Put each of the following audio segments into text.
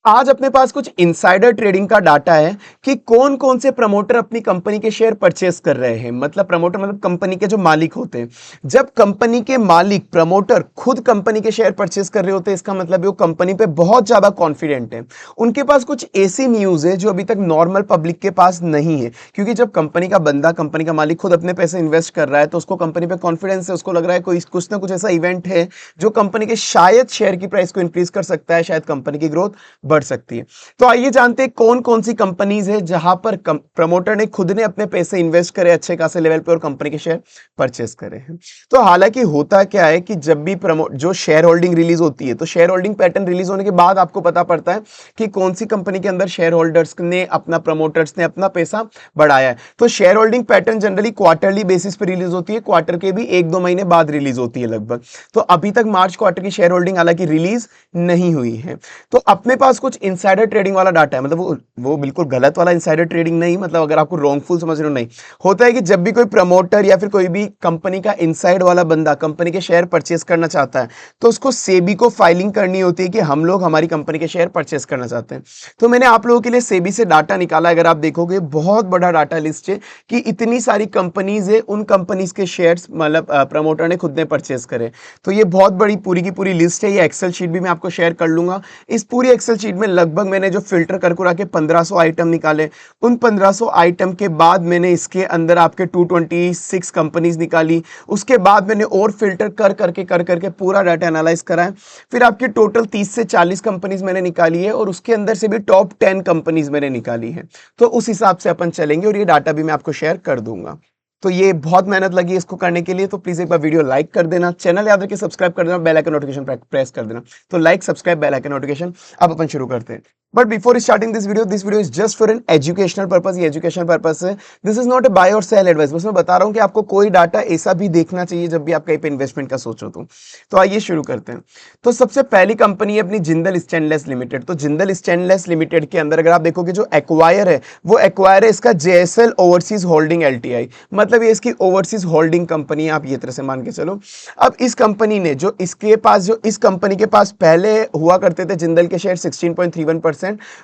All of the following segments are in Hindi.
आज अपने पास कुछ इनसाइडर ट्रेडिंग का डाटा है कि कौन कौन से प्रमोटर अपनी कंपनी के शेयर परचेस कर रहे हैं। मतलब प्रमोटर मतलब कंपनी के जो मालिक होते हैं। जब कंपनी के मालिक प्रमोटर खुद कंपनी के शेयर परचेस कर रहे होते हैं, इसका मतलब है वो कंपनी पे बहुत ज्यादा कॉन्फिडेंट है। उनके पास कुछ ऐसी न्यूज है जो अभी तक नॉर्मल पब्लिक के पास नहीं है, क्योंकि जब कंपनी का बंदा, कंपनी का मालिक खुद अपने पैसे इन्वेस्ट कर रहा है तो उसको कंपनी पे कॉन्फिडेंस है, उसको लग रहा है कोई कुछ ना कुछ ऐसा इवेंट है जो कंपनी के शायद शेयर की प्राइस को इंक्रीज कर सकता है, शायद कंपनी की ग्रोथ बढ़ सकती है। तो आइए जानते हैं कौन कौन सी कंपनीज है जहां पर प्रमोटर ने खुद ने अपने पैसे इन्वेस्ट करे अच्छे खासे लेवल पे और कंपनी के शेयर परचेस करे हैं। तो हालांकि होता क्या है कि जब भी जो शेयर होल्डिंग रिलीज होती है, तो शेयर होल्डिंग पैटर्न रिलीज होने के बाद आपको पता पड़ता है कि कौन सी कंपनी के अंदर शेयर होल्डर्स ने अपना, प्रमोटर्स ने अपना पैसा बढ़ाया है। तो share holding pattern generally quarterly basis पे रिलीज होती है, क्वार्टर के भी 1-2 महीने बाद रिलीज होती है लगभग। तो अभी तक मार्च क्वार्टर की शेयर होल्डिंग हालांकि रिलीज नहीं हुई है। तो अपने पास कुछ इनसाइडर ट्रेडिंग वाला डाटा है, मतलब वो बिल्कुल गलत वाला इनसाइडर ट्रेडिंग नहीं, मतलब अगर आपको रॉन्गफुल समझ रहे हो नहीं। होता है कि जब भी कोई प्रमोटर या फिर कोई भी कंपनी का इनसाइड वाला बंदा कंपनी के शेयर परचेस करना चाहता है, तो उसको सेबी को फाइलिंग करनी होती है कि हम लोग हमारी कंपनी के शेयर परचेस करना चाहते हैं। तो मैंने आप लोगों के लिए सेबी से डाटा निकाला। अगर आप देखोगे बहुत बड़ा डाटा लिस्ट है कि इतनी सारी कंपनीज है, उन कंपनीज के शेयर्स मतलब प्रमोटर ने खुद ने परचेस करे। तो ये बहुत बड़ी पूरी की पूरी लिस्ट है। ये एक्सेल शीट भी मैं आपको शेयर कर लूंगा। इस पूरी एक्सेल शीट में लगभग मैंने जो फिल्टर कर कुरा के 1500 आइटम निकाले, उन 1500 आइटम के बाद मैंने इसके अंदर आपके 226 कंपनीज निकाली। उसके बाद मैंने और फिल्टर कर करके पूरा डाटा एनालाइज करा है। फिर आपकी टोटल 30 से 40 कंपनीज मैंने निकाली है और उसके अंदर से भी टॉप 10 कंपनीज मैंने निकाली है। तो उस हिसाब से अपन चलेंगे और ये डाटा भी मैं आपको शेयर कर दूंगा। तो ये बहुत मेहनत लगी इसको करने के लिए, तो प्लीज एक बार वीडियो लाइक कर देना, चैनल याद रखिए सब्सक्राइब कर देना, बेल आइकन नोटिफिकेशन प्रेस कर देना। तो like, subscribe, bell icon notification. अब अपन शुरू करते हैं। But before starting this video is just for an educational purpose. ये एजुकेशनल पर्पस है, this is not a buy or sell advice. बस मैं बता रहा हूं कि आपको कोई डाटा ऐसा भी देखना चाहिए जब भी आप कहीं पे इन्वेस्टमेंट का सोचो। तो आइए शुरू करते हैं। तो सबसे पहली कंपनी है अपनी जिंदल स्टेनलेस लिमिटेड। तो जिंदल स्टेनलेस लिमिटेड के अंदर अगर आप देखोगे जो एक्वायर है, वो एक्वायर है इसका जेएसएल ओवरसीज होल्डिंग एलटीआई। मतलब ये इसकी ओवरसीज होल्डिंग कंपनी है, आप ये तरह से मान के चलो। अब इस कंपनी ने जो इस कंपनी के पास पहले हुआ करते थे जिंदल के शेयर 16.31%,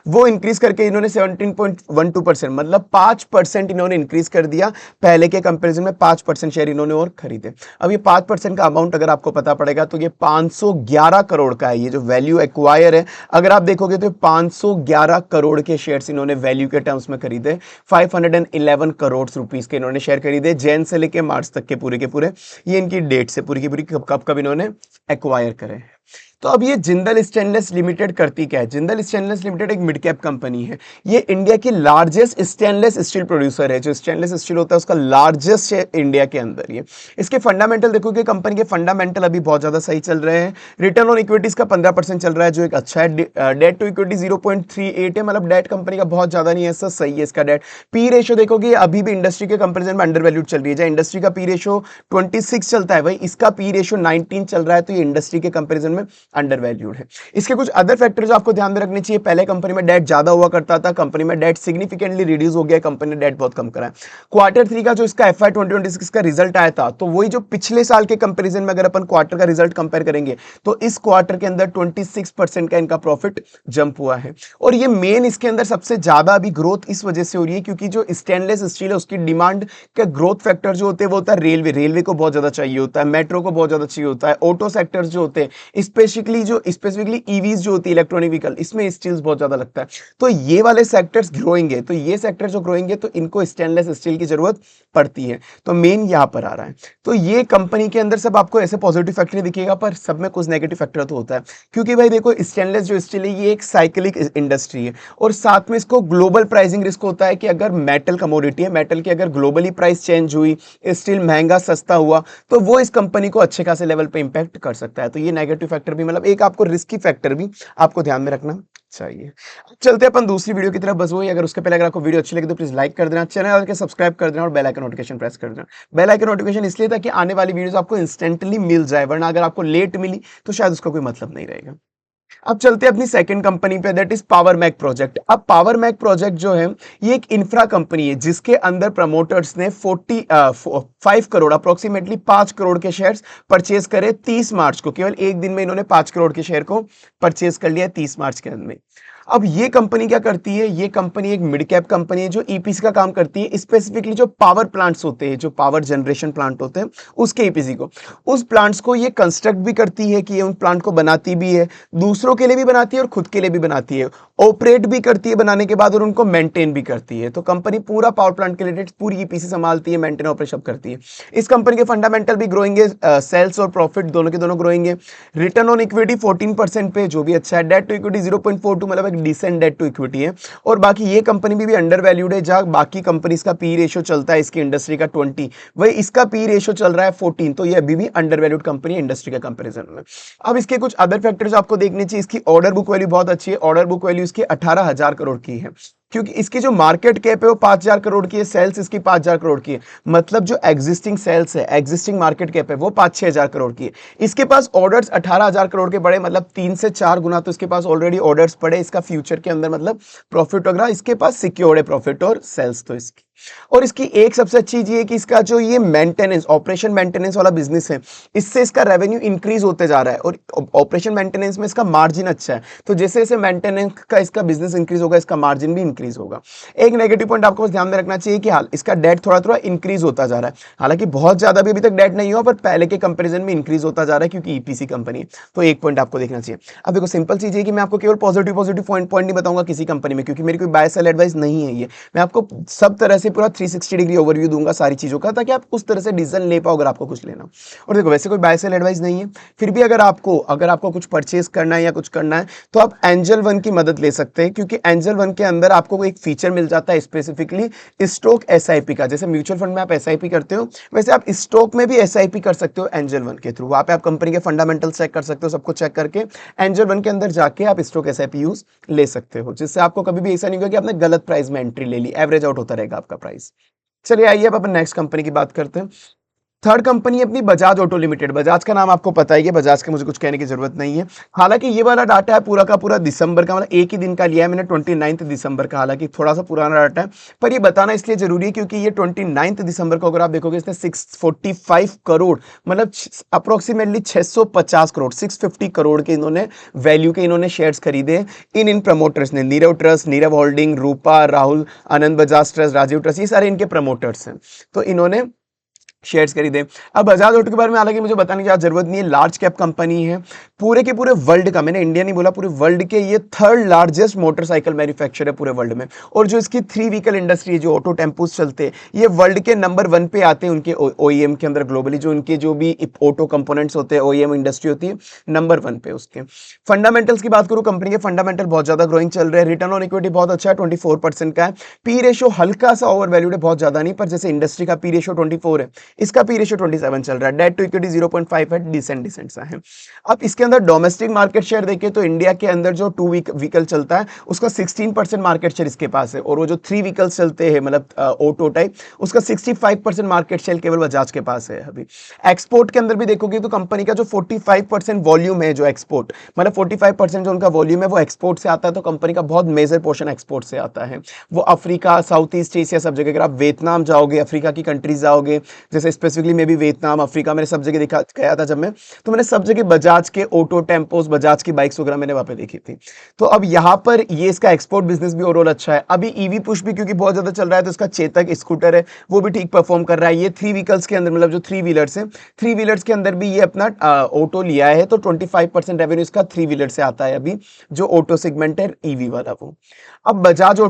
वो इंक्रीज करके इन्होंने 17.12%, मतलब 5% इन्होंने इंक्रीज कर दिया। पहले के कंपैरिजन में 5% शेयर इन्होंने और खरीदे। अब ये 5% का अमाउंट अगर आपको पता पड़ेगा तो ये 511 करोड़ का है। ये जो वैल्यू एक्वायर है, अगर आप देखोगे तो 511 करोड़ के शेयर्स इन्होंने वैल्यू के टर्म्स में खरीदे। 511 करोड़ रुपीस के इन्होंने शेयर खरीदे जैन से लेके मार्च तक के पूरे। ये इनकी डेट से पूरी की पूरी कब कब इन्होंने एक्वायर करे। तो अब ये जिंदल स्टेनलेस लिमिटेड करती क्या है? जिंदल स्टेनलेस लिमिटेड एक मिड कैप कंपनी है। ये इंडिया की लार्जेस्ट स्टेनलेस स्टील प्रोड्यूसर है। जो स्टेनलेस स्टील होता है उसका लार्जेस्ट है इंडिया के अंदर। ये इसके फंडामेंटल देखोगे, कंपनी के फंडामेंटल अभी बहुत ज्यादा सही चल रहे हैं। रिटर्न ऑन इक्विटीज का 15% चल रहा है, जो एक अच्छा है। डेट टू इक्विटी 0.38 है, मतलब डेट कंपनी का बहुत ज्यादा नहीं है, ऐसा सही है इसका डेट। पी रेशियो देखोगे अभी भी इंडस्ट्री के कंपेरिजन में अंडर वैल्यूड चल रही है। जहां इंडस्ट्री का पी रेशियो 26 चलता है, भाई इसका पी रेशियो 19 चल रहा है, तो ये इंडस्ट्री के कंपेरिजन में अंडर वैल्यूड है। इसके कुछ अदर फैक्टर जो आपको ध्यान में रखने चाहिए, पहले कंपनी में डेट ज्यादा हुआ करता था, कंपनी में डेट सिग्निफिकेंटली रिड्यूस हो गया, कंपनी ने डेट बहुत कम करा है। क्वार्टर 3 का जो इसका एफआई 2026 का रिजल्ट आया था, तो वही जो पिछले साल के कंपैरिजन में अगर अपन क्वार्टर का रिजल्ट कंपेयर करेंगे तो इस क्वार्टर के अंदर 26% का इनका प्रॉफिट जंप हुआ है। और ये मेन इसके अंदर सबसे ज्यादा अभी ग्रोथ इस वजह से हो रही है क्योंकि जो स्टेनलेस स्टील है उसकी डिमांड का ग्रोथ फैक्टर जो होते हैं वो होता है रेलवे को बहुत ज्यादा चाहिए होता है, मेट्रो को बहुत ज्यादा चाहिए होता है, ऑटो सेक्टर जो होते हैं, स्पेसिफिकली ईवीज जो होती है, इलेक्ट्रॉनिक व्हीकल, इसमें स्टील्स बहुत ज्यादा लगता है। तो ये वाले सेक्टर्स ग्रोइंगे, तो ये सेक्टर जो ग्रोइंगे तो इनको स्टेनलेस स्टील की जरूरत पड़ती है। तो मेन यहां पर आ रहा है। तो ये कंपनी के अंदर सब आपको ऐसे पॉजिटिव फैक्टर दिखेगा, पर सब में कुछ नेगेटिव फैक्टर तो होता है। क्योंकि भाई देखो, स्टेनलेस जो स्टील है ये एक साइक्लिक इंडस्ट्री है और साथ में इसको ग्लोबल प्राइसिंग रिस्क होता है कि अगर मेटल कमोडिटी है, मेटल की अगर ग्लोबली प्राइस चेंज हुई, स्टील महंगा सस्ता हुआ, तो वो इस कंपनी को अच्छे खासे लेवल पे इंपैक्ट कर सकता है। तो ये नेगेटिव फैक्टर भी, मतलब एक आपको रिस्की फैक्टर भी आपको ध्यान में रखना चाहिए। अब चलते हैं अपन दूसरी वीडियो की तरफ। बस वही, अगर उसके पहले अगर आपको वीडियो अच्छी लगी तो प्लीज लाइक कर देना, चैनल के सब्सक्राइब कर देना और बेल आइकन नोटिफिकेशन प्रेस कर देना। बेल आइकन नोटिफिकेशन इसलिए ताकि आने वाली वीडियोस आपको इंस्टेंटली मिल जाए, वरना अगर आपको लेट मिली तो शायद उसका कोई मतलब नहीं रहेगा। अब चलते हैं अपनी सेकंड कंपनी पे, that is power mech project. अब पावर मैक प्रोजेक्ट जो है ये एक इंफ्रा कंपनी है जिसके अंदर प्रमोटर्स ने 5 करोड़ अप्रोक्सीमेटली 5 करोड़ के शेयर्स परचेज करे 30 मार्च को। केवल एक दिन में इन्होंने 5 करोड़ के शेयर को परचेज कर लिया 30 मार्च के अंदर में। अब ये कंपनी क्या करती है, ये कंपनी एक मिड कैप कंपनी है जो ईपीसी का काम करती है, स्पेसिफिकली जो पावर प्लांट्स होते हैं, जो पावर जनरेशन प्लांट होते हैं उसके ईपीसी को, उस प्लांट्स को ये कंस्ट्रक्ट भी करती है कि ये उन प्लांट को बनाती भी है, दूसरों के लिए भी बनाती है और खुद के लिए भी बनाती है, ऑपरेट भी करती है बनाने के बाद और उनको मेंटेन भी करती है। तो कंपनी पूरा पावर प्लांट के रिलेटेड पूरी ईपीसी संभालती है, मेंटेन ऑपरेशन करती है। इस कंपनी के फंडामेंटल भी ग्रोइंग है, सेल्स और प्रॉफिट दोनों के दोनों ग्रोइंग है। रिटर्न ऑन इक्विटी 14% पे, जो भी अच्छा है। डेट टू इक्विटी 0.42, मतलब एक डिसेंट डेट टू इक्विटी है। और बाकी ये कंपनी भी अंडर वैल्यूड है, जहां बाकी कंपनीज का पी रेशियो चलता है इसकी इंडस्ट्री का 20, वही इसका पी रेशियो चल रहा है 14, तो ये अभी भी अंडर वैल्यूड कंपनी है इंडस्ट्री के कंपैरिजन में। अब इसके कुछ अदर फैक्टर्स आपको देखने चाहिए। इसकी ऑर्डर बुक वैल्यू बहुत अच्छी है, ऑर्डर बुक वैल्यू इसकी 18,000 करोड़ की है, क्योंकि इसकी जो मार्केट कैप है वो 5,000 करोड़ की है, सेल्स इसकी 5,000 करोड़ की है, मतलब जो एग्जिस्टिंग सेल्स है, एग्जिस्टिंग मार्केट कैप है वो 5-6 हजार करोड़ की है। इसके पास ऑर्डर्स 18,000 करोड़ के पड़े, मतलब 3 से 4 गुना तो इसके पास ऑलरेडी ऑर्डर्स पड़े इसका फ्यूचर के अंदर, मतलब प्रॉफिट वगैरह इसके पास सिक्योर्ड है, प्रॉफिट और सेल्स तो इसकी। और इसकी एक सबसे अच्छी चीज है कि इसका जो ये मेंटेनेंस, ऑपरेशन मेंटेनेंस वाला बिजनेस है, इससे इसका रेवेन्यू इंक्रीज होते जा रहा है और ऑपरेशन मेंटेनेंस में इसका मार्जिन अच्छा है। तो जैसे जैसे मेंटेनेंस का इसका बिजनेस इंक्रीज होगा, इसका मार्जिन भी इंक्रीज होगा। एक नेगेटिव पॉइंट आपको बस ध्यान में रखना चाहिए कि हाल इसका डेट थोड़ा थोड़ा इंक्रीज होता जा रहा है, हालांकि बहुत ज्यादा भी अभी तक डेट नहीं हुआ, पर पहले के कंपेरिजन में इंक्रीज होता जा रहा है क्योंकि ईपीसी कंपनी है। तो एक पॉइंट आपको देखना चाहिए। अब देखो सिंपल चीज है कि मैं आपको केवल पॉजिटिव पॉजिटिव पॉइंट नहीं बताऊंगा किसी कंपनी में, क्योंकि मेरी कोई बाय सेल एडवाइस नहीं है ये। मैं आपको सब तरह से पूरा 360 डिग्री ओवरव्यू दूंगा सारी चीजों का, ताकि आप उस तरह से डिसीजन ले पाओ अगर आपको कुछ लेना। और देखो वैसे कोई बाय सेल एडवाइस नहीं है, फिर भी अगर आपको कुछ परचेज करना है या कुछ करना है तो आप एंजल वन की मदद ले सकते हैं, क्योंकि एंजल वन के अंदर आपको एक फीचर मिल जाता है स्पेसिफिकली स्टॉक एसआईपी का। जैसे म्यूचुअल फंड में आप एसआईपी करते हो, वैसे आप स्टॉक में भी एसआईपी कर सकते हो एंजल वन के थ्रू। वहां पे आप कंपनी के फंडामेंटल चेक कर सकते हो, सबको चेक करके एंजल वन के अंदर जाके आप स्टॉक एसआईपी यूज ले सकते हो, जिससे आपको कभी भी ऐसा नहीं होगा कि आपने गलत प्राइस में एंट्री ले ली, एवरेज आउट होता रहेगा आपका प्राइस। चलिए आइए अब अपन नेक्स्ट कंपनी की बात करते हैं। थर्ड कंपनी अपनी बजाज ऑटो लिमिटेड। बजाज का नाम आपको पता ही है, बजाज का मुझे कुछ कहने की जरूरत नहीं है। हालांकि ये वाला डाटा है पूरा का पूरा दिसंबर का, मतलब एक ही दिन का लिया है मैंने, 29 दिसंबर का, हालांकि थोड़ा सा पुराना डाटा है, पर ये बताना इसलिए जरूरी है क्योंकि ये 29 दिसंबर को अगर आप देखोगे इसने 645 करोड़, मतलब अप्रोक्सीमेटली 650 करोड़, 650 करोड़ के इन्होंने वैल्यू के इन्होंने शेयर्स खरीदे इन प्रमोटर्स ने। नीरव ट्रस्ट, नीरव होल्डिंग, रूपा, राहुल, आनंद बजाज ट्रस्ट, राजीव ट्रस्ट, ये सारे इनके प्रमोटर्स हैं, तो इन्होंने शेयर्स खरीदे। अब बजाज ऑटो के बारे में हालांकि मुझे बताने की जरूरत नहीं है, लार्ज कैप कंपनी है, पूरे के पूरे वर्ल्ड का, मैंने इंडिया नहीं बोला, पूरे वर्ल्ड के ये थर्ड लार्जेस्ट मोटरसाइकिल मैन्युफैक्चर है पूरे वर्ल्ड में। और जो इसकी 3 व्हीकल इंडस्ट्री है, जो ऑटो टेम्पोस चलते हैं, ये वर्ल्ड के नंबर 1 पे आते हैं उनके ओईएम के अंदर ग्लोबली। जो उनके जो भी ऑटो कंपोनेंट्स होते हैं, ओईएम इंडस्ट्री होती है, नंबर 1 पे उसके। फंडामेंटल्स की बात करूं, कंपनी के फंडामेंटल बहुत ज्यादा ग्रोइंग चल रहे हैं। रिटर्न ऑन इक्विटी बहुत अच्छा है, 24% का है। पी रेशियो हल्का सा ओवर वैल्यूड है, बहुत ज्यादा नहीं, पर जैसे इंडस्ट्री का पी रेशियो 24 है, इसका पी रेशियो 27 चल रहा है। डेट टू इक्विटी 0.5 है, डिसेंट सा है। अब इसके अंदर डोमेस्टिक मार्केट शेयर देखें तो इंडिया के अंदर जो 2 व्हीकल चलता है उसका 16% मार्केट शेयर इसके पास है, और वो जो 3 व्हीकल्स चलते हैं, मतलब ऑटो टाइप, उसका 65% मार्केट शेयर केवल बजाज के पास है अभी। एक्सपोर्ट के अंदर भी देखोगे तो कंपनी का जो 45% वॉल्यूम है, जो एक्सपोर्ट, मतलब 45% जो उनका वॉल्यूम है वो एक्सपोर्ट से आता है, तो कंपनी का बहुत मेजर पोर्शन एक्सपोर्ट से आता है। वो अफ्रीका, साउथ ईस्ट एशिया, सब जगह, अगर आप वियतनाम जाओगे, अफ्रीका की कंट्रीज जाओगे, जैसे स्पेसिफिकली मैं भी वियतनाम, अफ्रीका, मैंने सब जगह दिखा गया था जब मैं, तो मैंने सब जगह बजाज के ऑटो टेम्पोस, बजाज की बाइक्स वगैरह मैंने वहां पे देखी थी। तो अब यहां पर ये इसका एक्सपोर्ट बिजनेस भी ओवरऑल अच्छा है। अभी ईवी पुश भी क्योंकि बहुत ज्यादा चल रहा है, तो इसका चेतक स्कूटर है वो भी ठीक परफॉर्म कर रहा है। ये 3 व्हीकल्स के अंदर, मतलब जो 3 व्हीलर्स है, 3 व्हीलर्स के अंदर भी ये अपना ऑटो लिया है, तो 25% रेवेन्यू इसका 3 व्हीलर से आता है अभी, जो ऑटो सेगमेंट है ईवी वाला वो। अब बजाज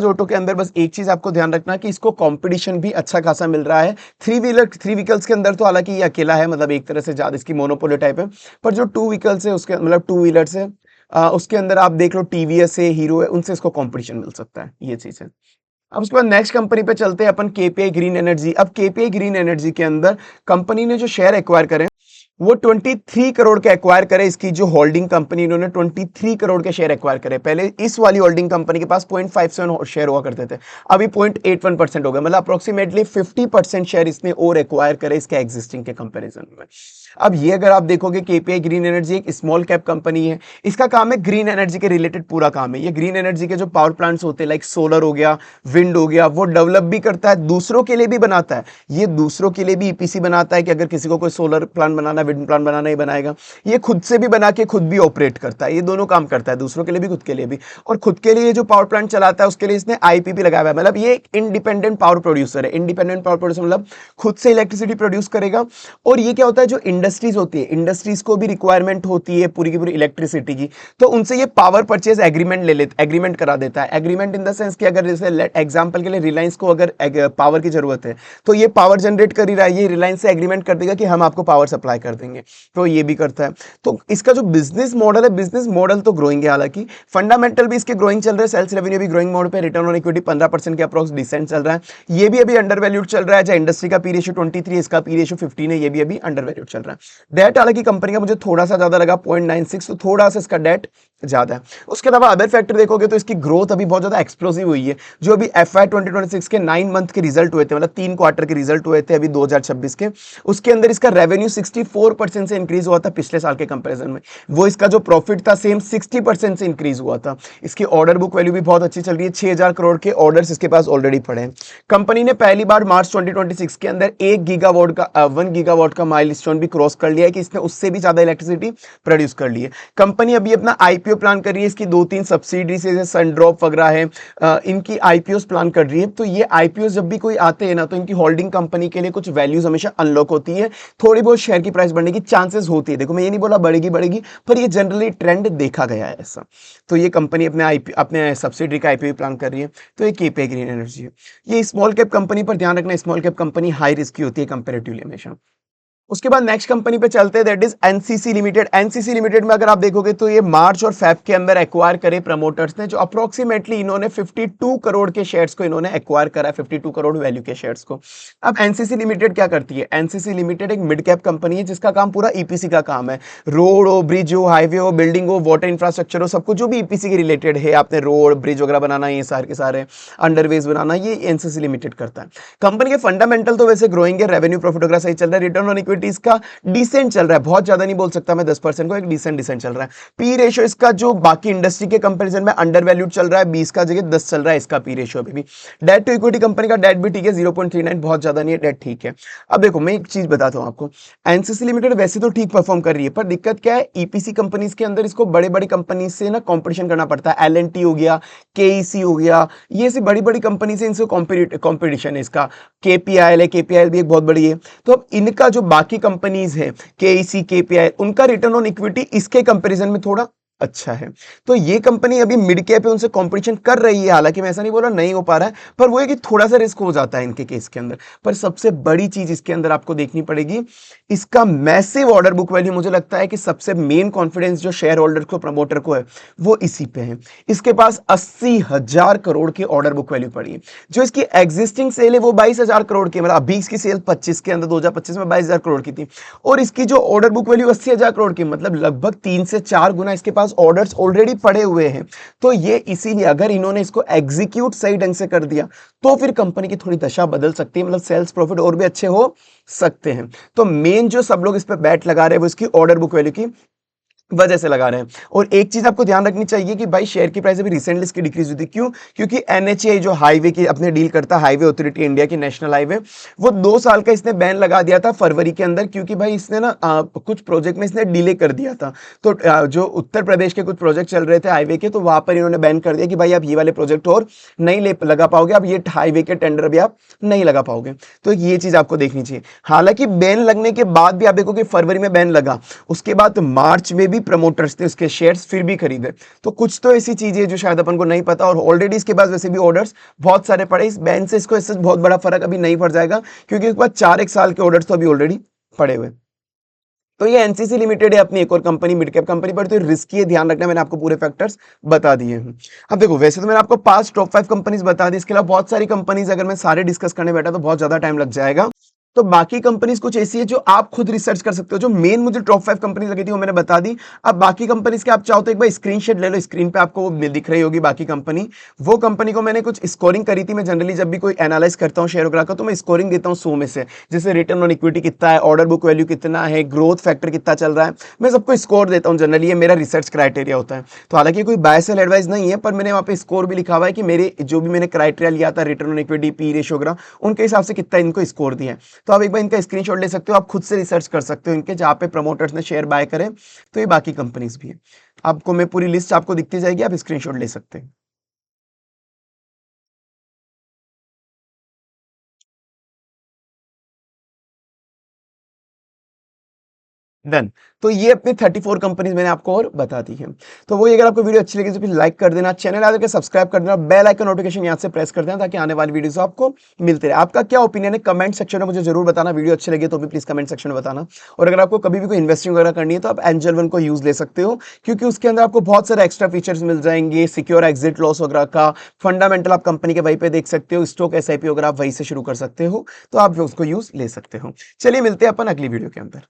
ऑटो के अंदर बस एक चीज आपको ध्यान रखना कि इसको कंपटीशन भी अच्छा खासा मिल रहा है। 3 व्हीकल्स के अंदर तो हालांकि ये अकेला है, मतलब एक तरह से ज्यादा इसकी मोनोपोली टाइप है, पर जो 2 व्हीकल्स है उसके, मतलब 2 व्हीलर्स है, उसके अंदर आप देख लो टीवीएस है, हीरो है, उनसे इसको कंपटीशन मिल सकता है, ये चीज है। अब उसके बाद नेक्स्ट कंपनी पे चलते हैं अपन, केपीआई ग्रीन एनर्जी। अब केपीआई ग्रीन एनर्जी के अंदर कंपनी ने जो शेयर एक्वायर करे वो 23 करोड़ के एक्वायर करे। इसकी जो होल्डिंग कंपनी, इन्होंने 23 करोड़ के शेयर एक्वायर करे। पहले इस वाली होल्डिंग कंपनी के पास 0.57 शेयर हुआ करते थे, अभी 0.81% हो गए, मतलब अप्रोक्सीमेटली 50% शेयर इसने और एक्वायर करे इसके एग्जिस्टिंग के कंपैरिजन में। अब ये अगर आप देखोगे केपीआई ग्रीन एनर्जी एक स्मॉल कैप कंपनी है, इसका काम है ग्रीन एनर्जी के रिलेटेड पूरा काम है। ये ग्रीन एनर्जी के जो पावर प्लांट्स होते हैं लाइक सोलर हो गया, विंड हो गया, वो डेवलप भी करता है, दूसरों के लिए भी बनाता है। ये दूसरों के लिए भी ईपीसी बनाता है कि अगर किसी को कोई सोलर प्लांट बनाना, विंड प्लांट बनाना, ही बनाएगा। ये खुद से भी बना के खुद भी ऑपरेट करता है, ये दोनों काम करता है, दूसरों के लिए भी खुद के लिए भी। और खुद के लिए जो पावर प्लांट चलाता है उसके लिए इसने आईपीपी लगाया हुआ है, मतलब ये एक इंडिपेंडेंट पावर प्रोड्यूसर है। इंडिपेंडेंट पावर प्रोड्यूसर मतलब खुद से इलेक्ट्रिसिटी प्रोड्यूस करेगा। और ये क्या होता है, जो इंडस्ट्रीज होती है, इंडस्ट्रीज को भी रिक्वायरमेंट होती है पूरी की पूरी इलेक्ट्रिसिटी की, तो उनसे ये पावर परचेज एग्रीमेंट ले लेता, एग्रीमेंट करा देता है। एग्रीमेंट इन द सेंस कि अगर जैसे एग्जांपल के लिए रिलायंस को अगर पावर की जरूरत है, तो ये पावर जनरेट कर ही रहा है, ये रिलायंस से एग्रीमेंट कर देगा कि हम आपको पावर सप्लाई कर देंगे, तो ये भी करता है। तो इसका जो बिजनेस मॉडल है, बिजनेस मॉडल तो ग्रोइंग है, हालांकि फंडामेंटल भी इसके ग्रोइंग चल रहे हैं, सेल्स रेवेन्यू भी ग्रोइंग मोड पे, रिटर्न ऑन इक्विटी 15% के अप्रॉक्स डिसेंट चल रहा है। ये भी अभी अंडर वैल्यूड चल रहा है, चाहे इंडस्ट्री का पी रेशियो 23, इसका पी रेशियो 15 है, ये भी अभी अंडर वैल्यूड चल रहा है। डेट हालांकि कंपनी का मुझे थोड़ा सा ज्यादा लगा 0.96, तो थोड़ा सा इसका डेट ज्यादा है। उसके अलावा अदर फैक्टर देखोगे तो इसकी ग्रोथ अभी बहुत ज्यादा एक्सप्लोसिव हुई है। जो अभी FY 2026 के 9 मंथ के रिजल्ट हुए थे, मतलब 3 क्वार्टर के रिजल्ट हुए थे अभी 2026 के, उसके अंदर इसका रेवेन्यू 64% से इंक्रीज हुआ था पिछले साल के कंपैरिजन में। वो इसका जो प्रॉफिट था सेम 60% से इंक्रीज हुआ था। इसकी ऑर्डर बुक वैल्यू भी बहुत अच्छी चल रही है, 6000 करोड़ के ऑर्डर्स इसके पास ऑलरेडी पड़े हैं। कंपनी ने पहली बार मार्च 2026 के अंदर 1 गीगावाट का माइलस्टोन भी क्रॉस कर लिया है कि इसने उससे भी ज्यादा इलेक्ट्रिसिटी प्रोड्यूस कर ली है। कंपनी अभी अपना आईपीओ प्लान कर रही है, इसकी 2-3 सब्सिडीज जैसे सनड्रॉप वगैरह है, इनकी आईपीओ प्लान कर रही है। तो ये आईपीओ जब भी कोई आते हैं ना, तो इनकी होल्डिंग कंपनी के लिए कुछ वैल्यूज हमेशा अनलॉक होती है, थोड़ी बहुत शेयर की प्राइस बढ़ने की चांसेस होती है। देखो मैं ये नहीं बोला बढ़ेगी, पर ये जनरली ट्रेंड देखा गया है ऐसा। तो ये कंपनी अपने सब्सिडी का आईपीओ प्लान कर रही है। तो ये केपीआई ग्रीन एनर्जी है। ये स्मॉल कैप कंपनी पर ध्यान रखना, small cap company high risk की होती है कंपेरेटिवली हमेशा। उसके बाद नेक्स्ट कंपनी पे चलते हैं, that is NCC limited. NCC limited में अगर आप देखोगे तो ये मार्च और फेब के अंदर एक्वायर करे प्रमोटर्स ने, जो अप्रोक्सीमेटली इन्होंने 52 करोड़ के शेयर्स को इन्होंने एक्वायर करा, 52 करोड़ वैल्यू के शेयर्स को। अब एनसीसी लिमिटेड क्या करती है? एनसीसी लिमिटेड एक मिड कैप कंपनी है जिसका काम पूरा ईपीसी का काम है। रोड हो, ब्रिज हो, हाईवे हो, बिल्डिंग हो, वाटर इंफ्रास्ट्रक्चर हो, सब कुछ जो भी ईपीसी के रिलेटेड है, आपने रोड ब्रिज वगैरह बनाना, ये सारे के सारे अंडरवेज बनाना, ये एनसीसी लिमिटेड करता है। कंपनी के फंडामेंटल तो वैसे ग्रोइंग है, रेवेन्यू प्रॉफिट वगैरह सही चल रहा है, रिटर्न ऑन इक्विटी इसका डिसेंट चल रहा है, बहुत ज्यादा नहीं बोल सकता मैं 10% को, एक डिसेंट चल रहा है। पी रेशियो इसका जो बाकी इंडस्ट्री के कंपैरिजन में अंडर वैल्यूड चल रहा है, 20 का जगह 10 चल रहा है इसका पी रेशियो अभी भी। डेट टू इक्विटी कंपनी का डेट भी ठीक है, 0.39, बहुत ज्यादा नहीं है, डेट ठीक है। अब देखो मैं एक चीज बताता हूं आपको, एनसीसी लिमिटेड वैसे तो ठीक परफॉर्म कर रही है, पर दिक्कत क्या है, ईपीसी कंपनीज के अंदर इसको बड़े बड़ी कंपनी से ना कॉम्पिटिशन करना पड़ता है। एलएनटी हो गया, केईसी हो गया, ये से बड़ी बड़ी कंपनी से इनसे कॉम्पिटिशन है इसका। केपीआईएल है, केपीआईएल भी एक बहुत बड़ी है। तो अब इनका जो बाकी कंपनीज है, केईसी, केपीआई, उनका रिटर्न ऑन इक्विटी इसके कंपैरिजन में थोड़ा अच्छा है। तो ये कंपनी अभी मिड कैप है, उनसे कंपटीशन कर रही है, हालांकि मैं ऐसा नहीं बोला नहीं हो पा रहा है, पर वो है कि थोड़ा सा रिस्क हो जाता है इनके केस के अंदर। पर सबसे बड़ी चीज इसके अंदर आपको देखनी पड़ेगी, इसका मैसिव ऑर्डर बुक वैल्यू। मुझे लगता है कि सबसे मेन कॉन्फिडेंस जो शेयर होल्डर को, प्रमोटर को है, वो इसी पे है। इसके पास 80,000 करोड़ की ऑर्डर बुक वैल्यू पड़ी है। जो इसकी एग्जिस्टिंग सेल है वो 22,000 करोड़ की, मतलब अभी इसकी सेल 25 के अंदर 2025 में 22,000 करोड़ की थी, और इसकी जो ऑर्डर बुक वैल्यू 80,000 करोड़ की, मतलब लगभग 3 से 4 गुना इसके पास ऑर्डर्स ऑलरेडी पड़े हुए हैं। तो ये इसीलिए अगर इन्होंने इसको एग्जीक्यूट सही ढंग से कर दिया तो फिर कंपनी की थोड़ी दशा बदल सकती है, मतलब सेल्स प्रॉफिट और भी अच्छे हो सकते हैं। तो मेन जो सब लोग इस पे बैट लगा रहे हैं वो इसकी ऑर्डर बुक वैल्यू की वजह से लगा रहे हैं। और एक चीज आपको ध्यान रखनी चाहिए कि भाई शेयर की प्राइस अभी रिसेंटली इसकी डिक्रीज हुई थी, क्यों? क्योंकि एनएचएआई जो हाईवे की अपने डील करता है, हाईवे अथॉरिटी इंडिया की, नेशनल हाईवे, वो 2 साल का इसने बैन लगा दिया था फरवरी के अंदर, क्योंकि भाई इसने ना कुछ प्रोजेक्ट में इसने डिले कर दिया था। तो जो उत्तर प्रदेश के कुछ प्रोजेक्ट चल रहे थे हाईवे के, तो वहां पर इन्होंने बैन कर दिया कि भाई आप ये वाले प्रोजेक्ट और नहीं लगा पाओगे, आप ये हाईवे के टेंडर अभी आप नहीं लगा पाओगे। तो ये चीज आपको देखनी चाहिए। हालांकि बैन लगने के बाद भी आप देखो कि फरवरी में बैन लगा, उसके बाद मार्च में भी प्रमोटर्स ने के शेयर्स फिर भी खरीदे। तो कुछ तो ऐसी चीजें जो शायद अपन को नहीं पता, और ऑलरेडी इसके पास वैसे भी ऑर्डर्स बहुत सारे पड़े। इस बैन से इसको इससे बहुत बड़ा फर्क अभी नहीं पड़ जाएगा, क्योंकि इसके बाद 4 साल के ऑर्डर्स तो अभी ऑलरेडी पड़े हुए। तो ये एनसीसी लिमिटेड है, अपनी एक और कंपनी, मिड कैप कंपनी, पर तो रिस्की है, ध्यान रखना। मैंने आपको पूरे फैक्टर्स बता दिए हैं। अब देखो वैसे तो मैंने आपको 5 टॉप 5 कंपनीज बता दी, इसके अलावा बहुत सारी कंपनीज, अगर मैं सारे डिस्कस करने बैठा तो बहुत ज्यादा टाइम लग जाएगा। तो बाकी कंपनीज कुछ ऐसी है जो आप खुद रिसर्च कर सकते हो। जो मेन मुझे टॉप 5 कंपनीज लगी थी वो मैंने बता दी। अब बाकी कंपनीज के आप चाहो तो एक बार स्क्रीनशॉट ले लो, स्क्रीन पे आपको वो दिख रही होगी बाकी कंपनी। वो कंपनी को मैंने कुछ स्कोरिंग करी थी। मैं जनरली जब भी कोई एनालाइज करता हूँ शेयर वगैरह का तो मैं स्कोरिंग देता हूँ 100 में से। जैसे रिटर्न ऑन इक्विटी कितना है, ऑर्डर बुक वैल्यू कितना है, ग्रोथ फैक्टर कितना चल रहा है, मैं सबको स्कोर देता हूँ। जनरली ये मेरा रिसर्च क्राइटेरिया होता है। तो हालांकि कोई बाय सेल एडवाइस नहीं है, पर मैंने वहाँ पे स्कोर भी लिखा हुआ है कि मेरे जो भी मैंने क्राइटेरिया लिया था, return on equity, P ratio वगैरह, उनके हिसाब से कितना इनको स्कोर दिया है। तो आप एक बार इनका स्क्रीनशॉट ले सकते हो, आप खुद से रिसर्च कर सकते हो इनके, जहाँ पे प्रमोटर्स ने शेयर बाय करे। तो ये बाकी कंपनीज भी है। आपको मैं पूरी लिस्ट आपको दिखती जाएगी, आप स्क्रीनशॉट ले सकते हैं। डन। तो ये अपनी 34 कंपनीज मैंने आपको और बता दी है। तो वही, अगर आपको वीडियो अच्छी लगी तो प्लीज लाइक कर देना, चैनल आकर के सब्सक्राइब कर देना, बेल आइकन नोटिफिकेशन यहाँ से प्रेस कर देना, ताकि आने वाली वीडियोस आपको मिलते रहे। आपका क्या ओपिनियन है कमेंट सेक्शन में मुझे जरूर बताना। वीडियो अच्छी लगी तो भी प्लीज कमेंट सेक्शन में बताना। और अगर आपको कभी भी कोई इन्वेस्टिंग वगैरह करनी है तो आप एंजल वन को यूज ले सकते हो, क्योंकि उसके अंदर आपको बहुत सारे एक्स्ट्रा फीचर्स मिल जाएंगे, सिक्योर एग्जिट लॉस वगैरह का, फंडामेंटल आप कंपनी के वहीं पे देख सकते हो, स्टॉक एसआईपी वगैरह आप वहीं से शुरू कर सकते हो। तो आप उसको यूज ले सकते हो। चलिए मिलते हैं अपन अगली वीडियो के अंदर।